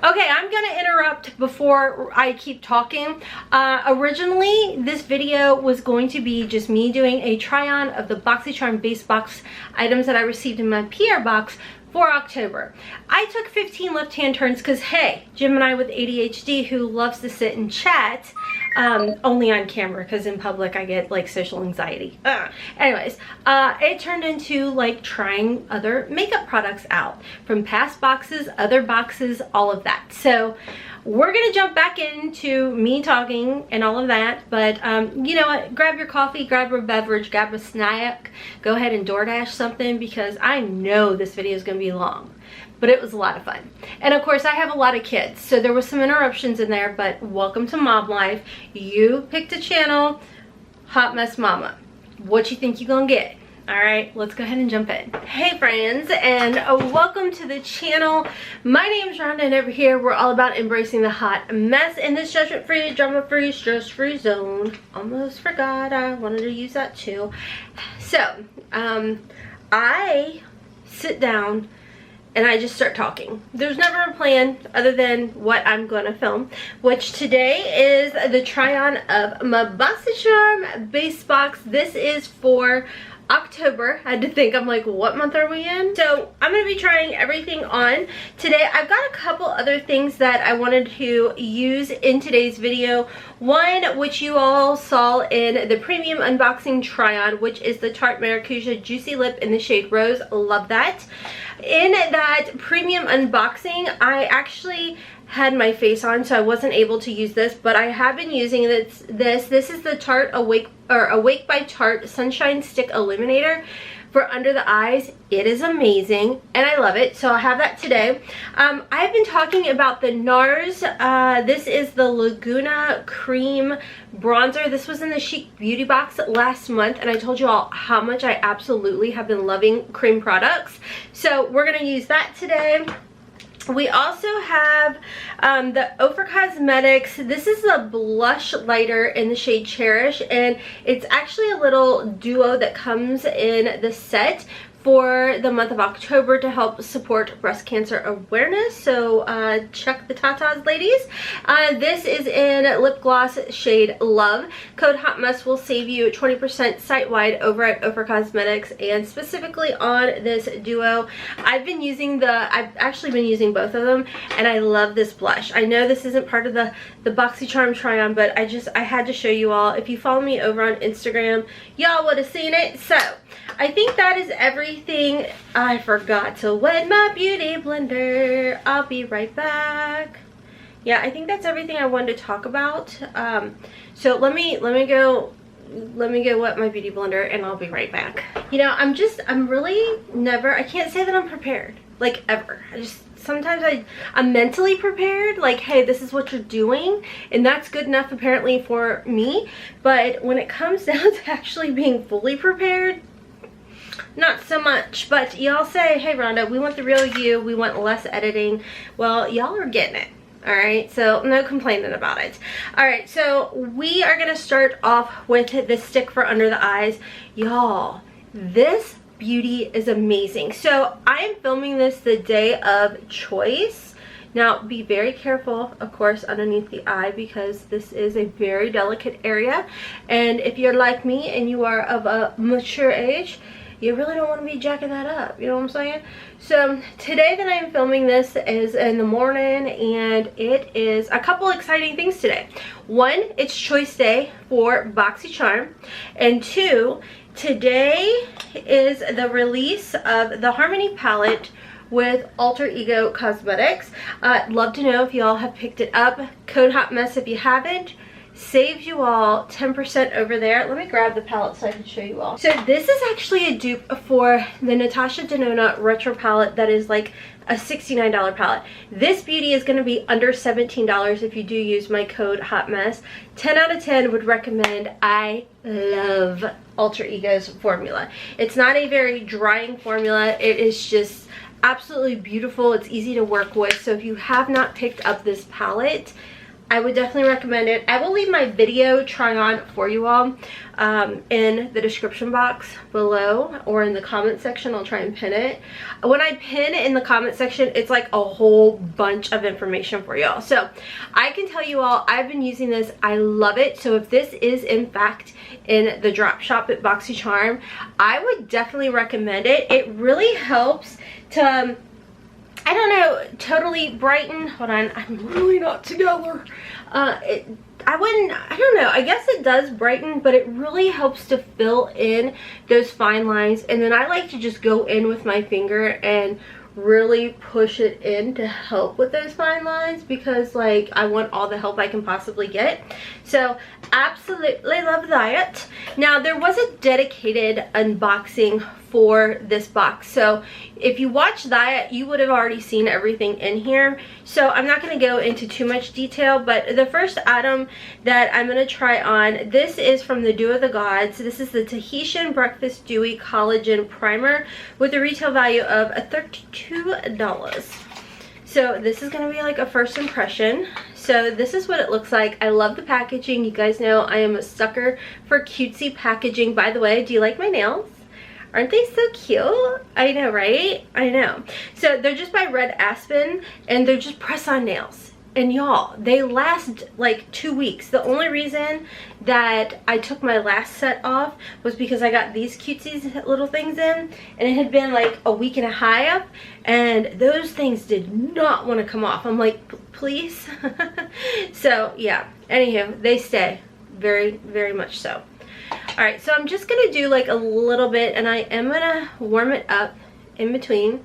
Okay, I'm gonna interrupt before I keep talking. Originally, this video was going to be just me doing a try-on of the Boxycharm Base Box items that I received in my PR box for October. I took 15 left-hand turns because, hey, Gemini with ADHD who loves to sit and chat, only on camera because in public I get like social anxiety. Anyways, it turned into like trying other makeup products out from past boxes, other boxes, all of that. So we're gonna jump back into me talking and all of that, but you know what, grab your coffee, grab a beverage, grab a snack, go ahead and DoorDash something because I know this video is gonna be long, but it was a lot of fun. And of course I have a lot of kids, so there was some interruptions in there, but welcome to mom life. You picked a channel, Hot Mess Mama. What you think you're gonna get? All right, let's go ahead and jump in. Hey friends, and welcome to the channel. My name is Rhonda, and over here we're all about embracing the hot mess in this judgment-free, drama-free, stress-free zone. Almost forgot I wanted to use that too. So, I sit down and I just start talking. There's never a plan other than what I'm gonna film, which today is the try-on of my Boxycharm Base Box. This is for October. I had to think, I'm like, what month are we in? So I'm gonna be trying everything on today. I've got a couple other things that I wanted to use in today's video. One, which you all saw in the premium unboxing try-on, which is the Tarte Maracuja Juicy Lip in the shade Rose. Love that. In that premium unboxing, I actually had my face on, so I wasn't able to use this, but I have been using this. This is the Tarte Awake by Tarte Sunshine Stick Illuminator for under the eyes. It is amazing and I love it, so I have that today. I've been talking about the NARS. This is the Laguna Cream Bronzer. This was in the Chic Beauty box last month, and I told you all how much I absolutely have been loving cream products, so we're gonna use that today. We also have the Ofra Cosmetics. This is a blush lighter in the shade Cherish, and it's actually a little duo that comes in the set for the month of October to help support breast cancer awareness. So check the tatas, ladies. This is in lip gloss shade Love. Code HOTMESS will save you 20% site-wide over at Ofra Cosmetics, and specifically on this duo. I've actually been using both of them, and I love this blush. I know this isn't part of the Boxycharm try-on, but I had to show you all. If you follow me over on Instagram, y'all would have seen it. So I think that is everything. I forgot to wet my beauty blender. I'll be right back. Yeah, I think that's everything I wanted to talk about. So let me go wet my beauty blender and I'll be right back. You know, I'm really never, I can't say that I'm prepared, like ever. Sometimes I'm mentally prepared, like, hey, this is what you're doing, and that's good enough apparently for me. But when it comes down to actually being fully prepared, not so much. But y'all say, hey Rhonda, we want the real you, we want less editing. Well, y'all are getting it. All right, so no complaining about it. All right, so we are gonna start off with the stick for under the eyes. Y'all, this beauty is amazing. So I am filming this the day of choice. Now be very careful, of course, underneath the eye, because this is a very delicate area, and if you're like me and you are of a mature age, you really don't want to be jacking that up, you know what I'm saying? So today that I'm filming this is in the morning, and it is a couple exciting things today. One, it's choice day for Boxycharm, and two, today is the release of the Harmony palette with Alter Ego Cosmetics. I'd love to know if you all have picked it up. Code HOTMESS if you haven't. Saves you all 10% over there. Let me grab the palette so I can show you all. So this is actually a dupe for the Natasha Denona Retro palette that is like a $69 palette. This beauty is going to be under $17 if you do use my code HOTMESS. 10 out of 10 would recommend. I love Alter Ego's formula. It's not a very drying formula. It is just absolutely beautiful. It's easy to work with. So if you have not picked up this palette, I would definitely recommend it. I will leave my video try on for you all in the description box below, or in the comment section. I'll try and pin it. When I pin in the comment section, it's like a whole bunch of information for y'all. So I can tell you all, I've been using this. I love it. So if this is in fact in the drop shop at Boxycharm, I would definitely recommend it. It really helps to I don't know, totally brighten. Hold on, I'm really not together. I don't know, I guess it does brighten, but it really helps to fill in those fine lines. And then I like to just go in with my finger and really push it in to help with those fine lines, because like I want all the help I can possibly get. So absolutely love that. Now there was a dedicated unboxing for this box, so if you watched that, you would have already seen everything in here. So I'm not going to go into too much detail, but the first item that I'm going to try on, this is from the Dew of the Gods. This is the Tahitian Breakfast Dewy Collagen Primer with a retail value of $32. So this is going to be like a first impression. So this is what it looks like. I love the packaging. You guys know I am a sucker for cutesy packaging. By the way, do you like my nails? Aren't they so cute? I know, right? I know. So they're just by Red Aspen, and they're just press-on nails. And y'all, they last like 2 weeks. The only reason that I took my last set off was because I got these cutesy little things in, and it had been like a week and a half, and those things did not want to come off. I'm like, please? So yeah, anywho, they stay very, very much so. Alright, so I'm just going to do like a little bit, and I am going to warm it up in between.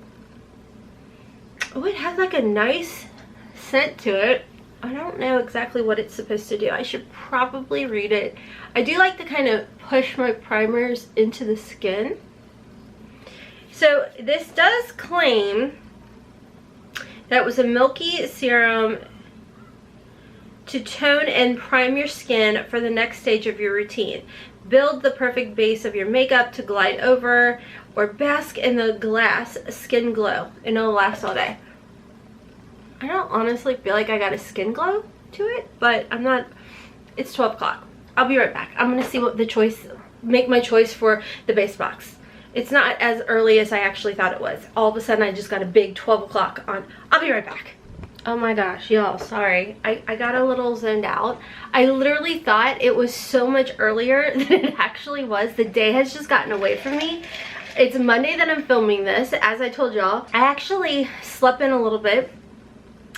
Oh, it has like a nice scent to it. I don't know exactly what it's supposed to do. I should probably read it. I do like to kind of push my primers into the skin. So this does claim that it was a milky serum to tone and prime your skin for the next stage of your routine. Build the perfect base of your makeup to glide over or bask in the glass skin glow, and it'll last all day. I don't honestly feel like I got a skin glow to it, but I'm not. It's 12 o'clock. I'll be right back. I'm gonna see what the choice, make my choice for the base box. It's not as early as I actually thought it was. All of a sudden I just got a big 12 o'clock on. I'll be right back. Oh my gosh, y'all, sorry. I got a little zoned out. I literally thought it was so much earlier than it actually was. The day has just gotten away from me. It's Monday that I'm filming this. As I told y'all, I actually slept in a little bit.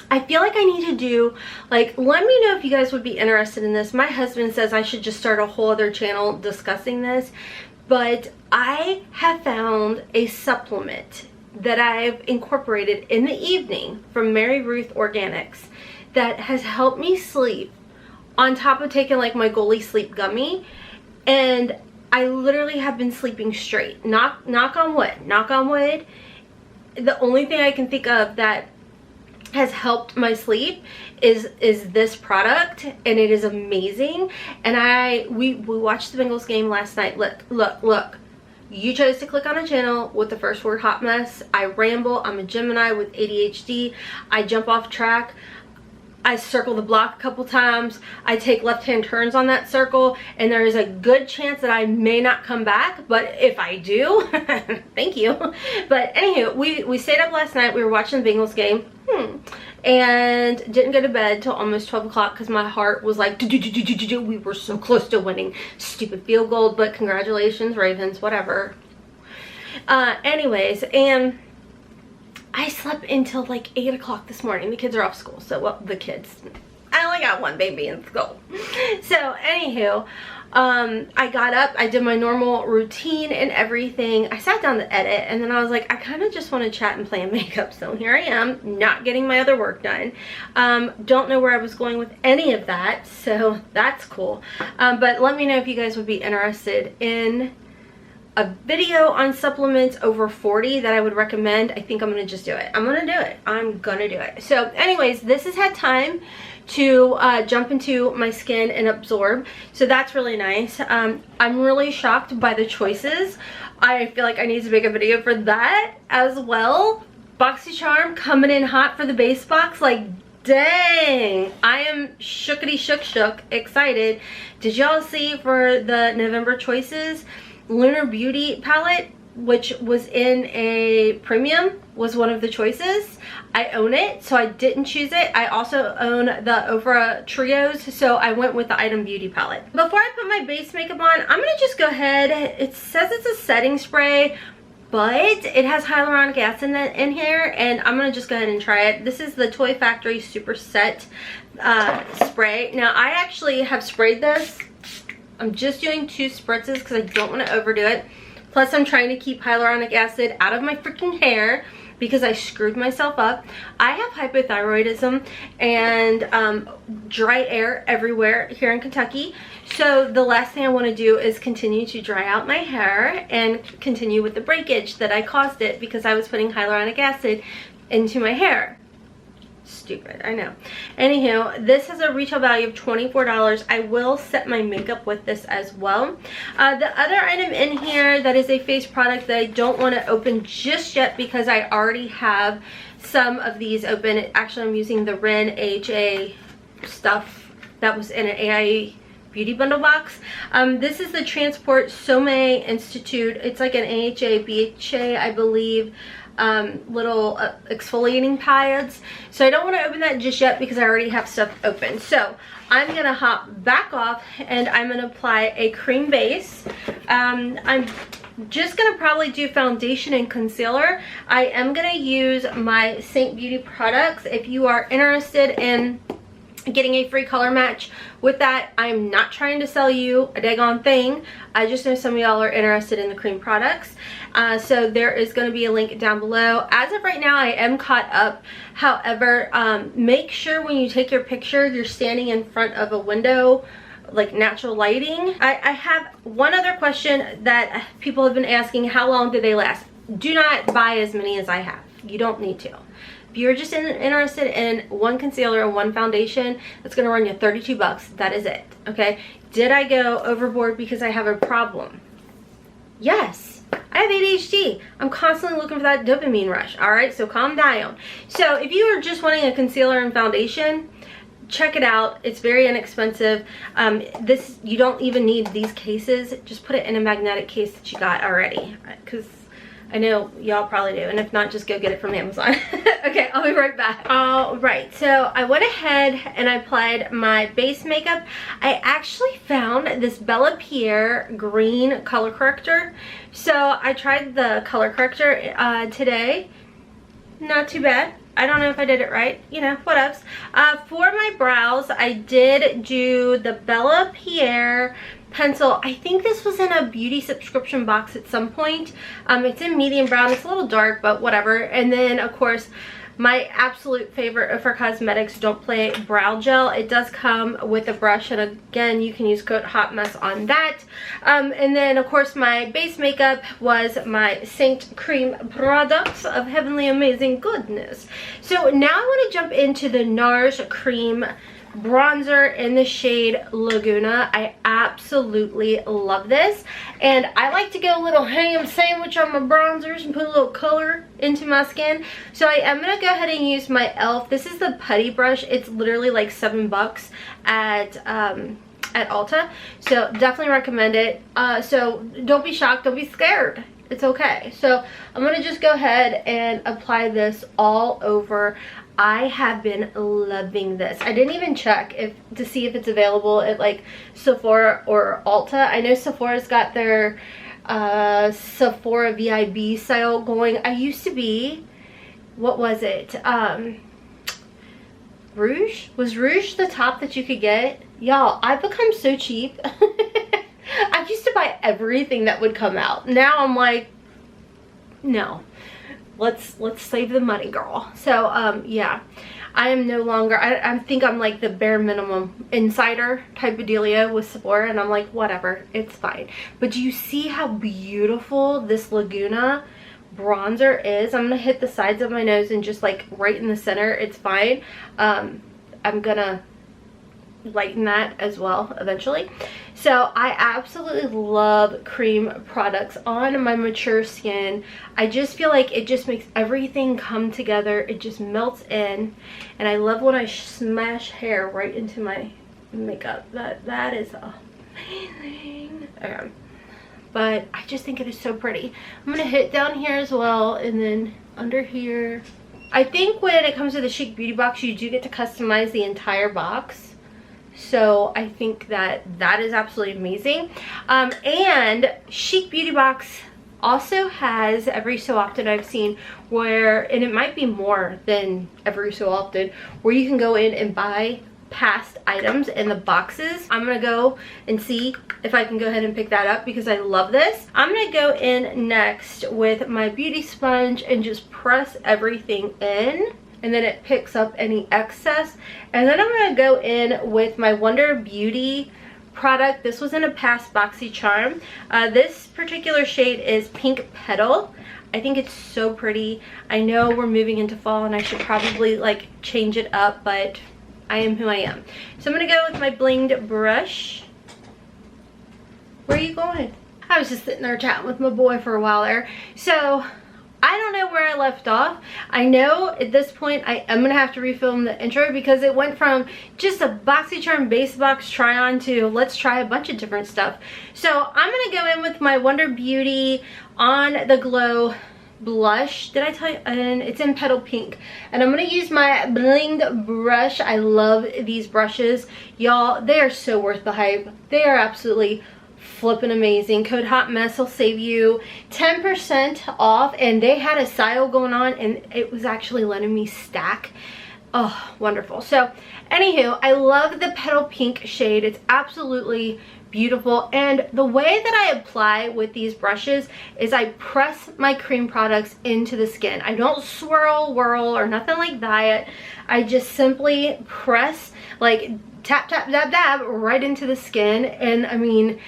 I feel like I need to do, like, let me know if you guys would be interested in this. My husband says I should just start a whole other channel discussing this, but I have found a supplement that I've incorporated in the evening from Mary Ruth Organics that has helped me sleep, on top of taking like my Goalie Sleep Gummy, and I literally have been sleeping straight. Knock on wood, knock on wood. The only thing I can think of that has helped my sleep is this product, and it is amazing. And we watched the Bengals game last night. Look. You chose to click on a channel with the first word hot mess. I ramble. I'm a Gemini with ADHD. I jump off track. I circle the block a couple times. I take left-hand turns on that circle, and there is a good chance that I may not come back, but if I do, thank you. But anywho, we stayed up last night. We were watching the Bengals game, and didn't go to bed till almost 12 o'clock because my heart was like, we were so close to winning. Stupid field goal, but congratulations, Ravens, whatever. Anyways, and I slept until like 8 o'clock this morning. The kids are off school, so, well, the kids. I only got one baby in school. So, anywho, I got up, I did my normal routine and everything. I sat down to edit, and then I was like, I kind of just want to chat and plan makeup. So here I am, not getting my other work done. Don't know where I was going with any of that, so that's cool. But let me know if you guys would be interested in a video on supplements over 40 that I would recommend. I think I'm gonna just do it. I'm gonna do it. So anyways, this has had time to jump into my skin and absorb, so that's really nice. I'm really shocked by the choices. I feel like I need to make a video for that as well. Boxycharm coming in hot for the base box. Like, Dang, I am shookity shook excited. Did y'all see for the November choices, Lunar Beauty palette, which was in a premium, was one of the choices. I own it, so I didn't choose it. I also own the Ofra Trios, so I went with the Item Beauty palette. Before I put my base makeup on, I'm gonna just go ahead. It says it's a setting spray, but it has hyaluronic acid in here, and I'm gonna just go ahead and try it. This is the Toy Factory Super Set spray. Now, I actually have sprayed this. I'm just doing 2 spritzes because I don't want to overdo it. Plus, I'm trying to keep hyaluronic acid out of my freaking hair because I screwed myself up. I have hypothyroidism and dry air everywhere here in Kentucky. So the last thing I want to do is continue to dry out my hair and continue with the breakage that I caused it because I was putting hyaluronic acid into my hair. Stupid, I know. Anywho, this has a retail value of $24. I will set my makeup with this as well. The other item in here that is a face product that I don't want to open just yet because I already have some of these open. Actually, I'm using the Ren AHA stuff that was in an AIE beauty bundle box. This is the Transport Somme Institute. It's like an AHA, BHA, I believe, little exfoliating pads. So I don't want to open that just yet because I already have stuff open. So I'm gonna hop back off and I'm gonna apply a cream base. I'm just gonna probably do foundation and concealer. I am gonna use my SEINT Beauty products. If you are interested in getting a free color match with that, I'm not trying to sell you a daggone thing. I just know some of y'all are interested in the cream products. So there is going to be a link down below. As of right now, I am caught up. However, make sure when you take your picture, you're standing in front of a window, like natural lighting. I have one other question that people have been asking: how long do they last? Do not buy as many as I have. You don't need to. If you're just interested in one concealer and one foundation, that's going to run you 32 bucks. That is it. Okay. Did I go overboard because I have a problem? Yes. I have ADHD. I'm constantly looking for that dopamine rush. All right. So calm down. So if you are just wanting a concealer and foundation, check it out. It's very inexpensive. This, you don't even need these cases. Just put it in a magnetic case that you got already, because I know y'all probably do, and if not, just go get it from Amazon. Okay, I'll be right back. All right, so I went ahead and I applied my base makeup. I actually found this Bella Pierre green color corrector. So I tried the color corrector today. Not too bad. I don't know if I did it right, you know, what else. For my brows, I did do the Bella Pierre pencil. I think this was in a beauty subscription box at some point. It's in medium brown. It's a little dark, but whatever. And then, of course, my absolute favorite for cosmetics, Don't Play brow gel. It does come with a brush, and again, you can use code HOTMESS on that. And then, of course, my base makeup was my SEINT cream products of heavenly amazing goodness. So now I want to jump into the NARS cream bronzer in the shade Laguna. I absolutely love this, and I like to go a little ham sandwich on my bronzers and put a little color into my skin. So I am gonna go ahead and use my e.l.f. This is the putty brush. It's literally like $7 at Ulta, so definitely recommend it. So don't be shocked, don't be scared. It's okay. So I'm gonna just go ahead and apply this all over. I have been loving this. I didn't even check to see if it's available at like Sephora or Ulta. I know Sephora's got their Sephora VIB sale going. I used to be, what was it? Rouge? Was Rouge the top that you could get? Y'all, I've become so cheap. I used to buy everything that would come out. Now I'm like, no. Let's save the money, girl. So yeah, I am no longer, I think I'm like the bare minimum insider type of dealio with Sephora, and I'm like, whatever, it's fine. But do you see how beautiful this Laguna bronzer is? I'm gonna hit the sides of my nose and just like right in the center. It's fine. I'm gonna lighten that as well eventually. So I absolutely love cream products on my mature skin. I just feel like it just makes everything come together. It just melts in, and I love when I smash hair right into my makeup. That is amazing. Okay. But I just think it is so pretty. I'm gonna hit down here as well, and then under here. I think when it comes to the Chic Beauty Box, you do get to customize the entire box. So I think that is absolutely amazing. And Chic Beauty Box also has, every so often I've seen where, and it might be more than every so often, where you can go in and buy past items in the boxes. I'm gonna go and see if I can go ahead and pick that up because I love this. I'm gonna go in next with my beauty sponge and just press everything in, and then it picks up any excess. And then I'm gonna go in with my Wonder Beauty product. This was in a past Boxycharm. This particular shade is Pink Petal. I think it's so pretty. I know we're moving into fall and I should probably like change it up, but I am who I am. So I'm gonna go with my blinged brush. Where are you going? I was just sitting there chatting with my boy for a while there. So I don't know where I left off. I know at this point I am gonna have to refilm the intro because it went from just a Boxycharm Base Box try on to let's try a bunch of different stuff. So I'm gonna go in with my Wonder Beauty On the Glow blush. Did I tell you? And it's in Petal Pink, and I'm gonna use my blinged brush. I love these brushes, y'all. They are so worth the hype. They are absolutely flipping amazing. Code HOTMESS will save you 10% off, and they had a sale going on and it was actually letting me stack. Oh, wonderful. So anywho, I love the Petal Pink shade. It's absolutely beautiful, and the way that I apply with these brushes is I press my cream products into the skin. I don't swirl, whirl, or nothing like that. I just simply press, like tap, tap, dab, dab right into the skin, and I mean,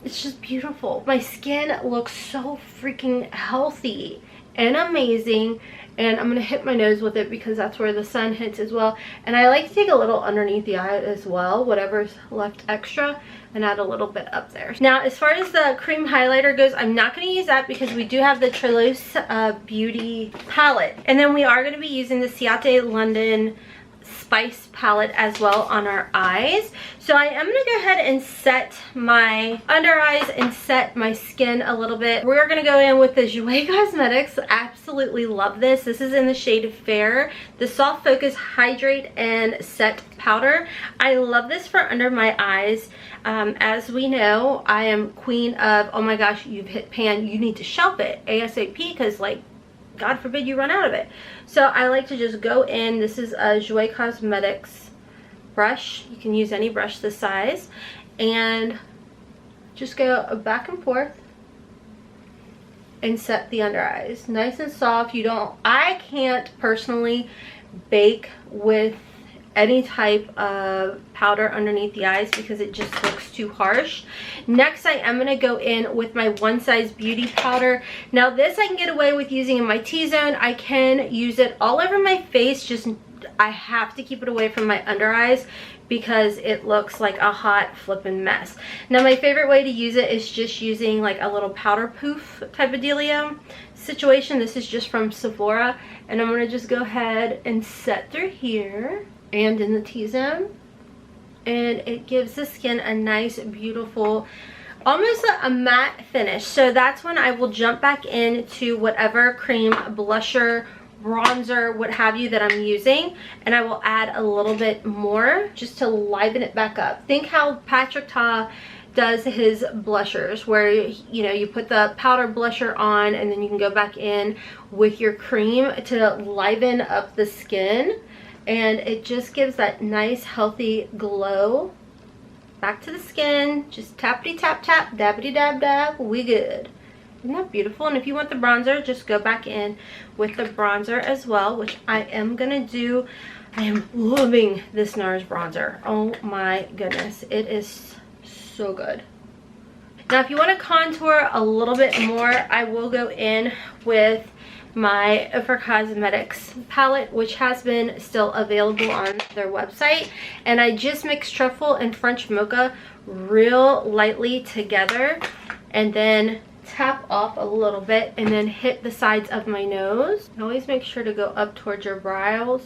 it's just beautiful. My skin looks so freaking healthy and amazing. And I'm gonna hit my nose with it because that's where the sun hits as well. And I like to take a little underneath the eye as well, whatever's left extra, and add a little bit up there. Now, as far as the cream highlighter goes, I'm not gonna use that because we do have the Toulouse Beauty palette. And then we are gonna be using the Ciate London Spice palette as well on our eyes. So I am gonna go ahead and set my under eyes and set my skin a little bit. We're gonna go in with the Jouer Cosmetics. Absolutely love this. This is in the shade Fair, the Soft Focus Hydrate and Set Powder. I love this for under my eyes. As we know, I am queen of, oh my gosh, you've hit pan, you need to shelf it ASAP because, like, God forbid you run out of it. So I like to just go in. This is a Jouer Cosmetics brush. You can use any brush this size, and just go back and forth and set the under eyes nice and soft. You don't, I can't personally bake with any type of powder underneath the eyes because it just looks too harsh. Next, I am going to go in with my One Size Beauty powder. Now this I can get away with using in my T-zone. I can use it all over my face, just I have to keep it away from my under eyes because it looks like a hot flippin' mess. Now my favorite way to use it is just using like a little powder poof type of dealio situation. This is just from Sephora, and I'm going to just go ahead and set through here and in the T-zone, and it gives the skin a nice, beautiful, almost a matte finish. So that's when I will jump back into whatever cream, blusher, bronzer, what have you that I'm using, and I will add a little bit more just to liven it back up. Think how Patrick Ta does his blushers, where you know, you put the powder blusher on and then you can go back in with your cream to liven up the skin, and it just gives that nice healthy glow back to the skin. Just tappity tap tap, dabbity dab dab, we good. Isn't that beautiful? And if you want the bronzer, just go back in with the bronzer as well, which I am gonna do. I am loving this NARS bronzer. Oh my goodness, it is so good. Now if you want to contour a little bit more, I will go in with my For Cosmetics palette, which has been still available on their website. And I just mixed truffle and French mocha real lightly together, and then tap off a little bit and then hit the sides of my nose. Always make sure to go up towards your brows.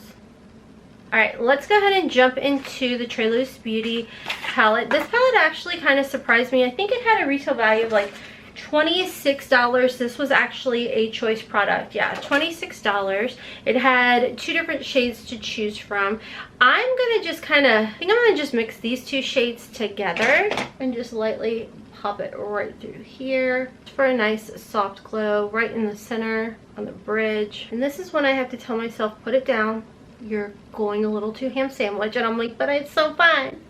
Alright, let's go ahead and jump into the Treloose Beauty palette. This palette actually kind of surprised me. I think it had a retail value of like $26. This was actually a choice product. Yeah, $26. It had 2 different shades to choose from. I'm gonna just I think I'm gonna just mix these 2 shades together and just lightly pop it right through here for a nice soft glow right in the center on the bridge. And this is when I have to tell myself, put it down. You're going a little too ham sandwich. And I'm like, but it's so fun.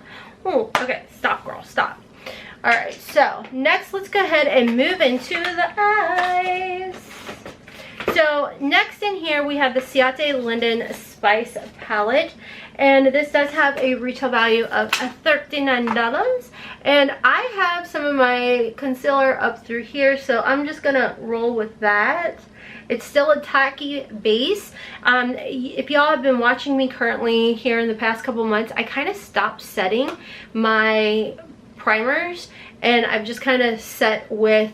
Oh, okay, stop, girl, stop. All right, so next let's go ahead and move into the eyes. So next in here we have the Ciate Linden Spice palette, and this does have a retail value of $39. And I have some of my concealer up through here, so I'm just gonna roll with that. It's still a tacky base. If y'all have been watching me currently here in the past couple months, I kind of stopped setting my primers, and I've just kind of set with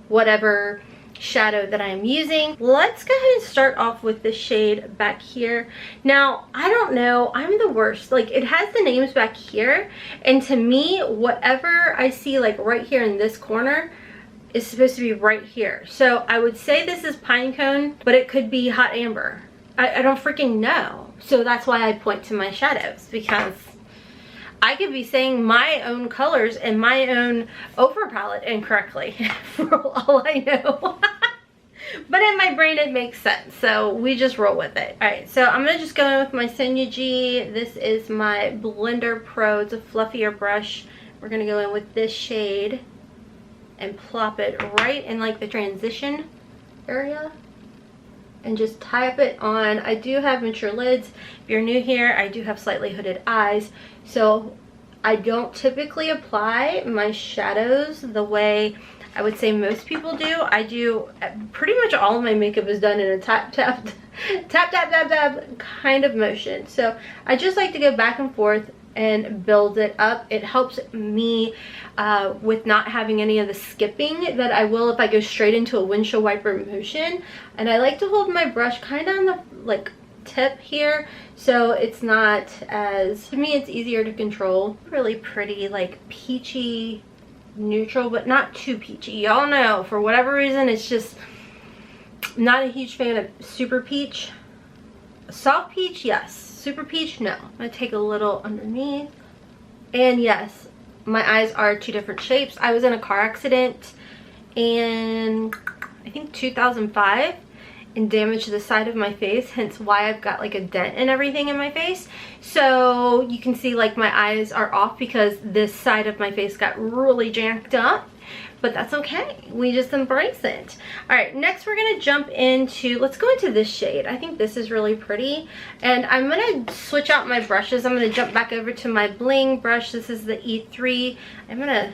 whatever shadow that I'm using. Let's go ahead and start off with the shade back here. Now, I don't know, I'm the worst. Like, it has the names back here, and to me, whatever I see like right here in this corner is supposed to be right here. So I would say this is pine cone, but it could be hot amber. I don't freaking know. So that's why I point to my shadows, because I could be saying my own colors and my own Ofra palette incorrectly for all I know. But in my brain it makes sense, so we just roll with it. Alright, so I'm going to just go in with my Senyu. This is my Blender Pro. It's a fluffier brush. We're going to go in with this shade and plop it right in like the transition area and just type it on. I do have mature lids. If you're new here, I do have slightly hooded eyes, so I don't typically apply my shadows the way I would say most people do. I do pretty much all of my makeup is done in a tap tap tap tap tap tap kind of motion. So I just like to go back and forth and build it up. It helps me with not having any of the skipping that I will if I go straight into a windshield wiper motion. And I like to hold my brush kind of on the like tip here, so it's not as, to me it's easier to control. Really pretty like peachy neutral, but not too peachy. Y'all know, for whatever reason, it's just not a huge fan of super peach. Soft peach, yes. Super peach, no. I'm gonna take a little underneath. And yes, my eyes are 2 different shapes. I was in a car accident in I think 2005 and damaged the side of my face, hence why I've got like a dent and everything in my face. So you can see like my eyes are off because this side of my face got really jacked up, but that's okay. We just embrace it. All right, next we're gonna jump into, let's go into this shade. I think this is really pretty, and I'm gonna switch out my brushes. I'm gonna jump back over to my bling brush. This is the E3. I'm gonna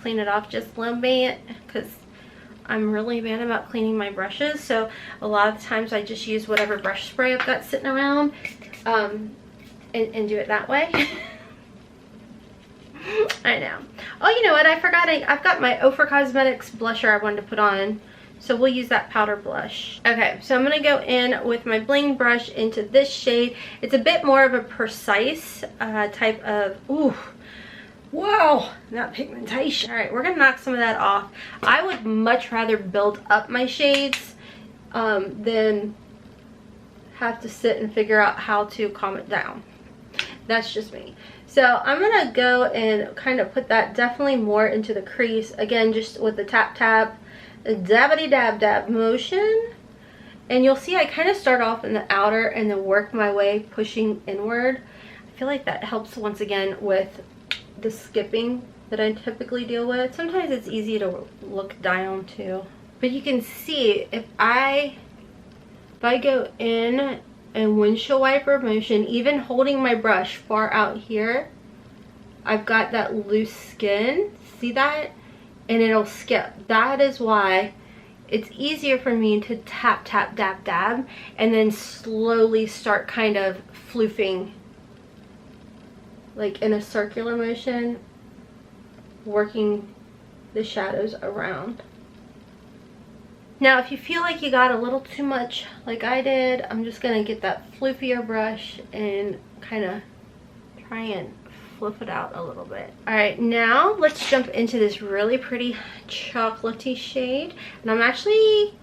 clean it off just a little bit because I'm really bad about cleaning my brushes, so a lot of times I just use whatever brush spray I've got sitting around and do it that way. I know. Oh, you know what? I forgot. I've got my Ofra Cosmetics blusher I wanted to put on, so we'll use that powder blush. Okay, so I'm going to go in with my bling brush into this shade. It's a bit more of a precise type of, ooh, whoa, not pigmentation. All right, we're gonna knock some of that off. I would much rather build up my shades than have to sit and figure out how to calm it down. That's just me. So I'm gonna go and kind of put that definitely more into the crease. Again, just with the tap tap, dabbity dab dab motion. And you'll see I kind of start off in the outer and then work my way pushing inward. I feel like that helps once again with the skipping that I typically deal with. Sometimes it's easy to look down too, but you can see if I go in and windshield wiper motion, even holding my brush far out here, I've got that loose skin. See that? And it'll skip. That is why it's easier for me to tap, tap, dab, dab, and then slowly start kind of floofing, like in a circular motion, working the shadows around. Now, if you feel like you got a little too much like I did, I'm just gonna get that floofier brush and kind of try and fluff it out a little bit. All right, now let's jump into this really pretty chocolatey shade. And I'm actually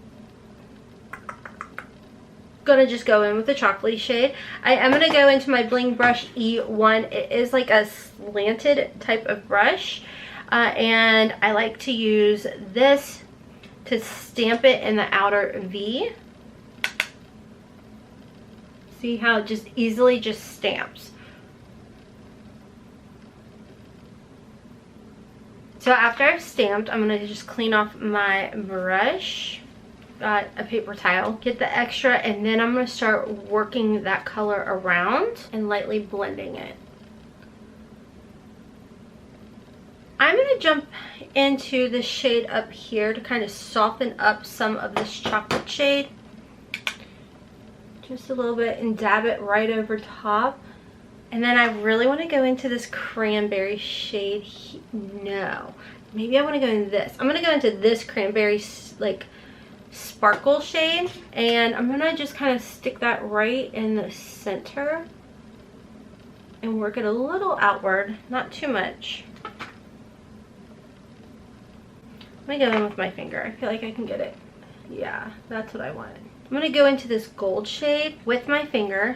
gonna just go in with the chocolatey shade. I am gonna go into my bling brush E1. It is like a slanted type of brush. And I like to use this to stamp it in the outer V. See how it just easily just stamps. So after I've stamped, I'm going to just clean off my brush, a paper towel, get the extra, and then I'm going to start working that color around and lightly blending it. I'm going to jump into the shade up here to kind of soften up some of this chocolate shade. Just a little bit, and dab it right over top. And then I really want to go into this cranberry shade. No, maybe I want to go in this. I'm going to go into this cranberry like sparkle shade, and I'm going to just kind of stick that right in the center and work it a little outward, not too much. Let me go in with my finger. I feel like I can get it. Yeah, that's what I want. I'm going to go into this gold shade with my finger.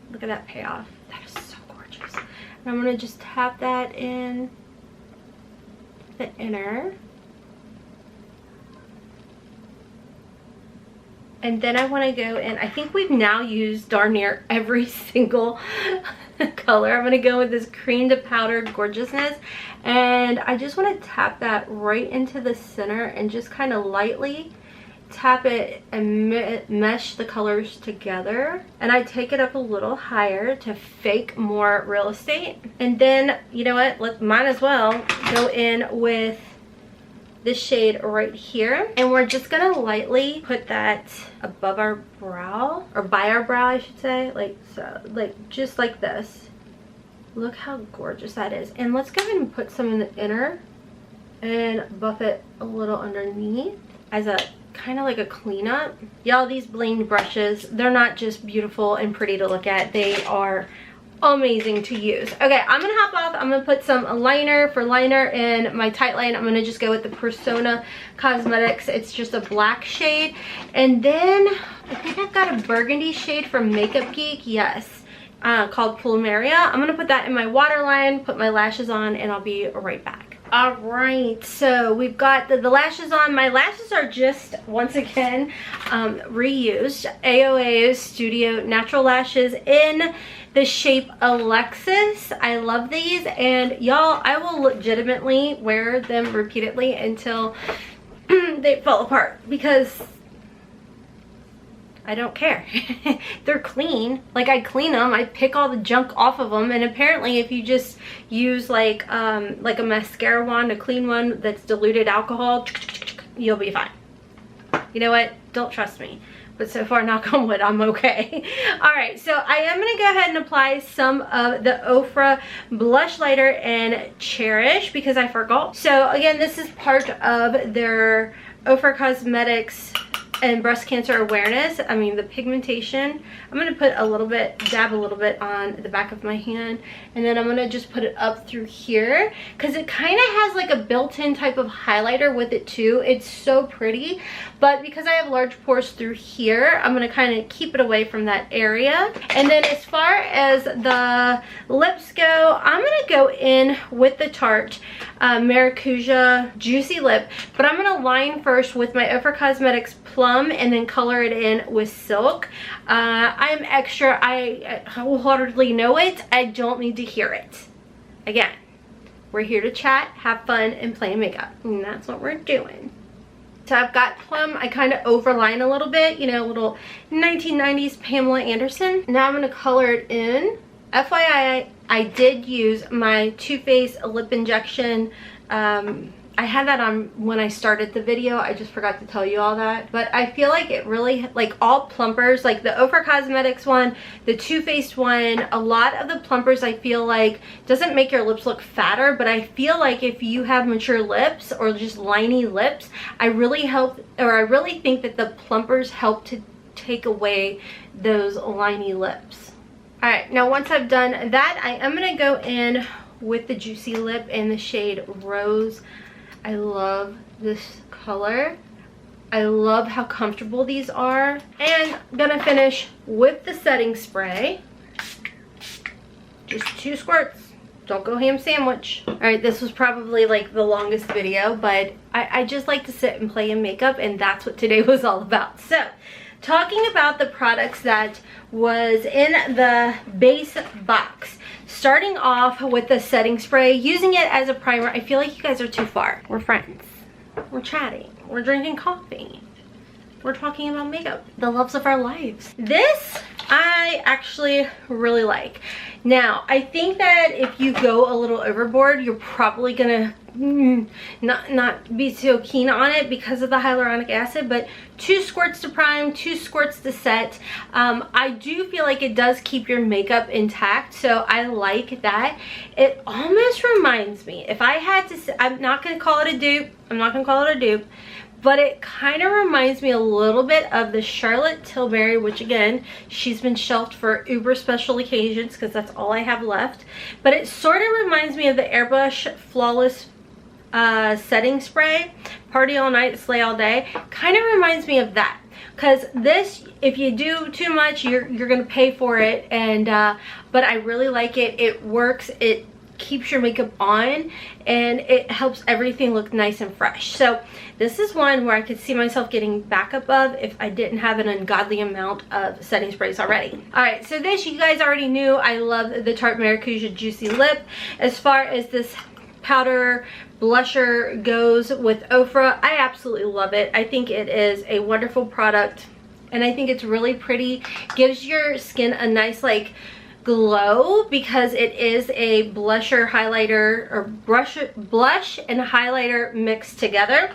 Look at that payoff. That is so gorgeous. And I'm going to just tap that in the inner. And then I want to go in. I think we've now used darn near every single color. I'm going to go with this cream to powder gorgeousness. And I just want to tap that right into the center and just kind of lightly tap it and mesh the colors together. And I take it up a little higher to fake more real estate. And then, you know what, might as well go in with this shade right here, and we're just gonna lightly put that above our brow, or by our brow I should say, like so, like just like this. Look how gorgeous that is. And let's go ahead and put some in the inner and buff it a little underneath as a kind of like a cleanup. Y'all, these bling brushes, they're not just beautiful and pretty to look at, they are amazing to use. Okay, I'm gonna hop off. I'm gonna put some liner for liner in my tight line. I'm gonna just go with the Persona Cosmetics. It's just a black shade. And then I think I've got a burgundy shade from Makeup Geek. Yes, called Plumeria. I'm gonna put that in my waterline, put my lashes on, and I'll be right back. All right, so we've got the lashes on. My lashes are just, once again, reused. AOA Studio Natural Lashes in the shape Alexis. I love these, and y'all, I will legitimately wear them repeatedly until they fall apart, because I don't care. They're clean. Like, I clean them, I pick all the junk off of them, and apparently if you just use like a mascara wand, a clean one that's diluted alcohol, you'll be fine. You know what? Don't trust me. But so far, knock on wood, I'm okay. All right, so I am gonna go ahead and apply some of the Ofra Blush Lighter in Cherish, because I forgot. So again, this is part of their Ofra Cosmetics and breast cancer awareness. I mean, the pigmentation, I'm gonna put a little bit, dab a little bit on the back of my hand, and then I'm gonna just put it up through here, because it kind of has like a built-in type of highlighter with it too. It's so pretty, but because I have large pores through here, I'm gonna kind of keep it away from that area. And then as far as the lips go, I'm gonna go in with the Tarte Maracuja Juicy Lip, but I'm gonna line first with my Ofra Cosmetics Plum and then color it in with Silk. I'm extra, I wholeheartedly know it. I don't need to hear it. Again, we're here to chat, have fun, and play makeup, and that's what we're doing. So I've got Plum. I kind of overline a little bit, you know, a little 1990s Pamela Anderson. Now I'm going to color it in. FYI, I did use my Too Faced lip injection I had that on when I started the video. I just forgot to tell you all that. But I feel like it really, like all plumpers, like the Ofra Cosmetics one, the Too Faced one, a lot of the plumpers I feel like doesn't make your lips look fatter, but I feel like if you have mature lips or just liney lips, I really think that the plumpers help to take away those liney lips. All right, now once I've done that, I am gonna go in with the Juicy Lip in the shade Rose. I love this color. I love how comfortable these are. And I'm gonna finish with the setting spray. Just 2 squirts. Don't go ham sandwich. All right, this was probably like the longest video, but I just like to sit and play in makeup, and that's what today was all about. So, talking about the products that was in the base box. Starting off with the setting spray, using it as a primer. I feel like you guys are too far. We're friends. We're chatting. We're drinking coffee. We're talking about makeup. The loves of our lives. This I actually really like. Now, I think that if you go a little overboard, you're probably gonna not be so keen on it because of the hyaluronic acid, but 2 squirts to prime, 2 squirts to set. I do feel like it does keep your makeup intact, so I like that. It almost reminds me, if I had to say, I'm not gonna call it a dupe, but it kind of reminds me a little bit of the Charlotte Tilbury, which again, she's been shelved for uber special occasions because that's all I have left. But it sort of reminds me of the Airbrush Flawless setting spray, Party All Night, Slay All Day. Kind of reminds me of that. Because this, if you do too much, you're gonna pay for it. And but I really like it. It works. It keeps your makeup on, and it helps everything look nice and fresh. So this is one where I could see myself getting backup of if I didn't have an ungodly amount of setting sprays already. All right, so this you guys already knew. I love the Tarte Maracuja Juicy Lip. As far as this powder blusher goes with Ofra, I absolutely love it. I think it is a wonderful product, and I think it's really pretty. Gives your skin a nice like glow because it is a blusher, highlighter, or blush and highlighter mixed together.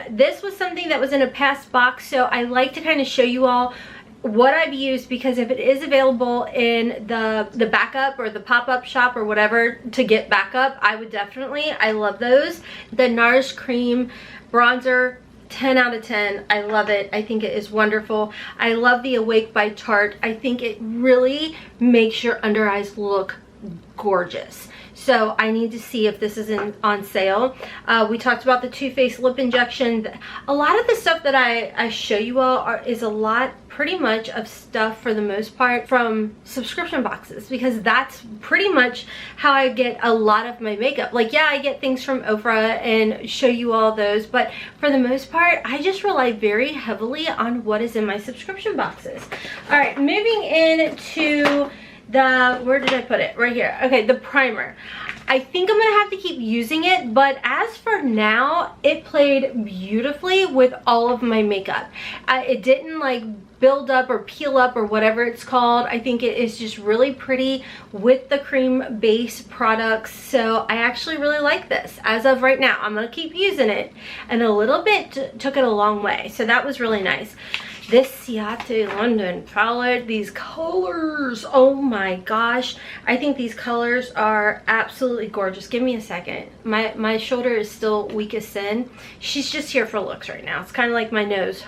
This was something that was in a past box, so I like to kind of show you all what I've used, because if it is available in the backup or the pop-up shop or whatever to get backup, I would definitely. I love those. The NARS Cream Bronzer, 10 out of 10. I love it. I think it is wonderful. I love the Awake by Tarte. I think it really makes your under eyes look gorgeous. So I need to see if this is on sale. We talked about the Too Faced lip injection. A lot of the stuff that I show you all is a lot pretty much of stuff for the most part from subscription boxes, because that's pretty much how I get a lot of my makeup. Like, yeah, I get things from Ofra and show you all those, but for the most part, I just rely very heavily on what is in my subscription boxes. All right, moving into the, where did I put it? Right here. Okay, the primer. I think I'm gonna have to keep using it, but as for now, it played beautifully with all of my makeup. It didn't like build up or peel up or whatever it's called. I think it is just really pretty with the cream base products, so I actually really like this. As of right now, I'm gonna keep using it, and a little bit took it a long way, so that was really nice. This Ciate London palette, these colors, oh my gosh. I think these colors are absolutely gorgeous. Give me a second. My shoulder is still weak as sin. She's just here for looks right now. It's kind of like my nose.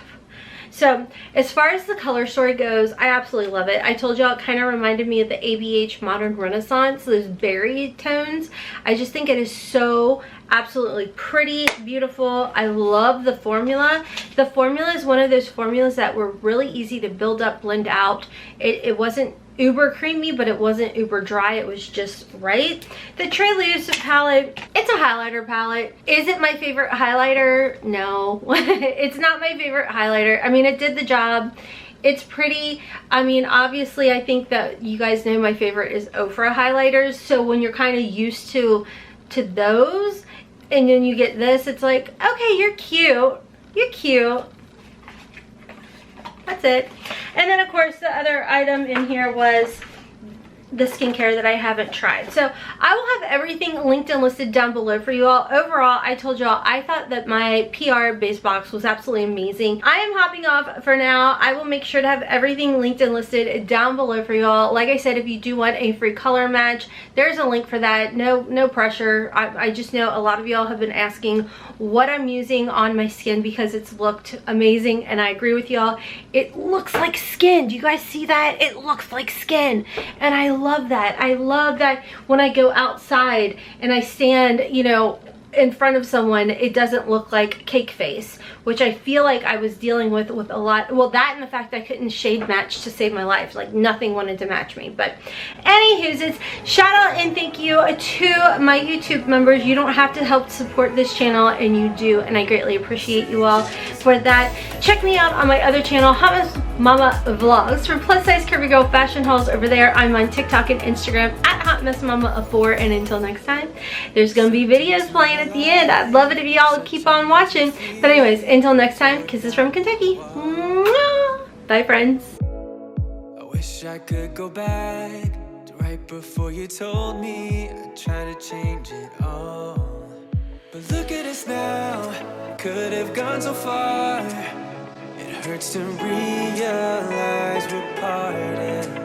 So as far as the color story goes, I absolutely love it. I told y'all it kind of reminded me of the ABH Modern Renaissance, those berry tones. I just think it is so absolutely pretty, beautiful. I love the formula. The formula is one of those formulas that were really easy to build up, blend out. It wasn't uber creamy, but it wasn't uber dry. It was just right. The Treiluse palette, it's a highlighter palette. Is it my favorite highlighter? No. It's not my favorite highlighter. I mean, it did the job. It's pretty. I mean, obviously, I think that you guys know my favorite is Ofra highlighters. So when you're kind of used to those, and then you get this, it's like, okay, you're cute. You're cute. That's it. And then of course the other item in here was the skincare that I haven't tried. So I will have everything linked and listed down below for you all. Overall, I told y'all I thought that my PR base box was absolutely amazing. I am hopping off for now. I will make sure to have everything linked and listed down below for you all. Like I said, if you do want a free color match, there's a link for that. No pressure. I just know a lot of y'all have been asking what I'm using on my skin because it's looked amazing, and I agree with y'all. It looks like skin. Do you guys see that? It looks like skin, and I love that. I love that when I go outside and I stand, you know, in front of someone, it doesn't look like cake face, which I feel like I was dealing with a lot. Well, that and the fact I couldn't shade match to save my life. Like, nothing wanted to match me. But anywho's, it's shout out and thank you to my YouTube members. You don't have to help support this channel, and you do, and I greatly appreciate you all for that. Check me out on my other channel, HOTMESS MOMMA Vlogs, for plus size curvy girl fashion hauls over there. I'm on TikTok and Instagram at hotmessmomma4, and until next time, there's gonna be videos playing at the end. I'd love it if y'all keep on watching. But anyways, until next time, kisses from Kentucky. Mwah! Bye, friends. I wish I could go back to right before you told me I'd try to change it all. But look at us now, could have gone so far. It hurts to realize we're parted.